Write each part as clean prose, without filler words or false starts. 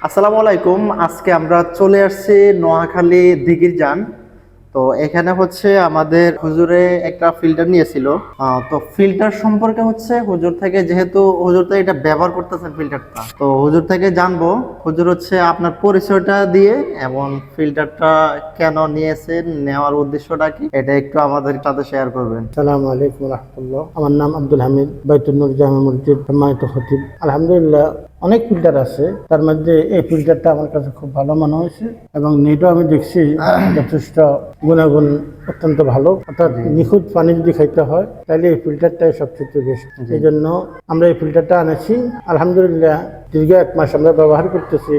আসসালামু আলাইকুম। আজকে আমরা চলে আসছি নোয়াখালী দিঘির যান। তো এখানে হচ্ছে আমাদের হুজুরে একটা ফিল্টার নিয়েছিল। তো ফিল্টার সম্পর্কে হচ্ছে হুজুর থেকে, যেহেতু হুজুর তো এটা ব্যবহার করতেছেন ফিল্টারটা, তো হুজুর থেকে জানবো হুজুর হচ্ছে আপনার পরিচয়টা দিয়ে এবং ফিল্টারটা কেন নিয়েছেন, নেওয়ার উদ্দেশ্যটা কি, এটা একটু আমাদের সাথে শেয়ার করবেন। আসসালামু আলাইকুম রহমতুল্লাহ। আমার নাম আব্দুল হামিদ, বাইতুল নূর জামে মসজিদ, সম্মানিত খতিব। আলহামদুলিল্লাহ, অনেক ফিল্টার আছে, তার মধ্যে এই ফিল্টারটা আমার কাছে খুব ভালো মনে হয়েছে এবং নেটও আমি দেখছি যথেষ্ট গুণাগুণ অত্যন্ত ভালো। অর্থাৎ নিখুঁত পানি যদি খাইতে হয় তাহলে এই ফিল্টারটাই সবচেয়ে বেস্ট। এই জন্য আমরা এই ফিল্টারটা আনেছি। আলহামদুলিল্লাহ, দীর্ঘ 1 মাস আমরা ব্যবহার করতেছি।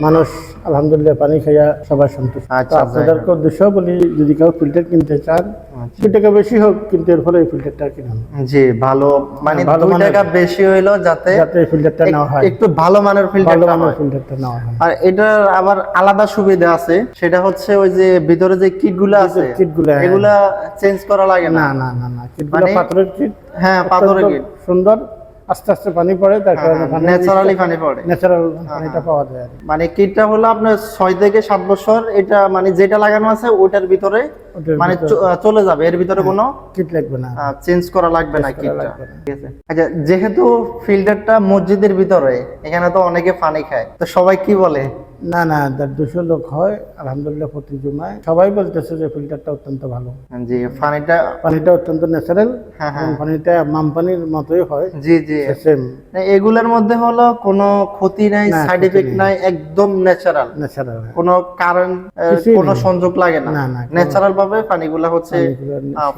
মানুষ আলহামদুলিল্লাহ পানি খাইয়া সবাই সন্তুষ্ট। আচ্ছা, আপনাদেরকে উদ্দেশ্য বলি, যদি কেউ ফিল্টার কিনতে চান, 2 টাকা বেশি হোক কিন্তু এর ফলে এই ফিল্টারটা কিনুন। জি, ভালো মানে ভালো 2 মানের, টাকা বেশি হইলো যাতে এই ফিল্টারটা নেওয়া হয়, একটু ভালো মানের ভালো ফিল্টারটা মানের হয়। ফিল্টারটা নেওয়া হয়। আর এটার আবার আলাদা সুবিধা আছে, সেটা হচ্ছে ওই যে ভিতরে যে কিট গুলো আছে, কিটগুলা, এগুলা চেঞ্জ করা লাগে না। না না না না, কিটগুলো মানে পাথরের কিট। হ্যাঁ, পাথরের কিট, সুন্দর, আস্তে আস্তে পানি পড়ে, তার কারণে ন্যাচারালি পানি পড়ে। ন্যাচারাল পানিটা পাওয়া যায়। মানে কিটটা হলো আপনার 6 থেকে 7 বছর, এটা মানে যেটা লাগানো আছে ওটার ভিতরে মানে চলে যাবে, এর ভিতরে কোনো কিট লাগবে না, চেঞ্জ করা লাগবে না কিটটা। লাগবে না। ঠিক আছে। আচ্ছা, যেহেতু ফিল্টারটা মসজিদের ভিতরে, এখানে তো অনেকে পানি খায়, তো সবাই কি বলে? না না, 200 লোক হয় আলহামদুলিল্লাহ প্রতি জুমায়, সবাই বলতেছে যে ফিল্টারটা অত্যন্ত ভালো। জি, পানিটা অত্যন্ত ন্যাচারাল, হ্যাঁ, পানিটা মাম পানির মতোই হয়। জি জি, সেম এগুলোর মধ্যে হলো কোনো ক্ষতি নাই, না, সাইড এফেক্ট নাই, একদম ন্যাচারাল, ন্যাচারাল, কোনো কারেন্ট কিছুই কোনো নেই। সংযোগ লাগে না, না, না, ন্যাচারাল ভাবে পানিগুলা হচ্ছে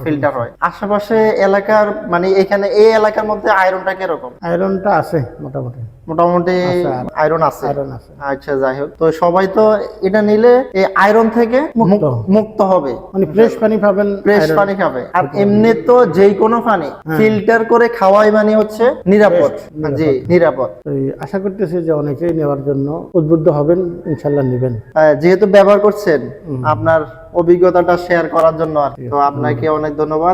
ফিল্টার হয়। আশেপাশে এলাকার মানে এখানে এই এলাকার মধ্যে আয়রনটা কিরকম? আয়রনটা আছে মোটামুটি, মোটামুটি আছে, আয়রন আছে। আয়রন আছে। আচ্ছা, যাই হোক, তো সবাই তো এটা নিলে এই আয়রন থেকে মুক্ত হবে, মানে ফ্রেশ পানি পাবেন, ফ্রেশ পানি খাবে। আর এমনি তো যেই কোনো পানি ফিল্টার করে খাওয়াই মানে হচ্ছে নিরাপদ। জি, নিরাপদ। আশা করতেছি যে অনেকেই নেওয়ার জন্য উদ্বুদ্ধ হবেন, ইনশাল্লাহ নেবেন। যেহেতু ব্যবহার করছেন, আপনার অভিজ্ঞতাটা শেয়ার করার জন্য আর কি। তো আপনাকে অনেক ধন্যবাদ।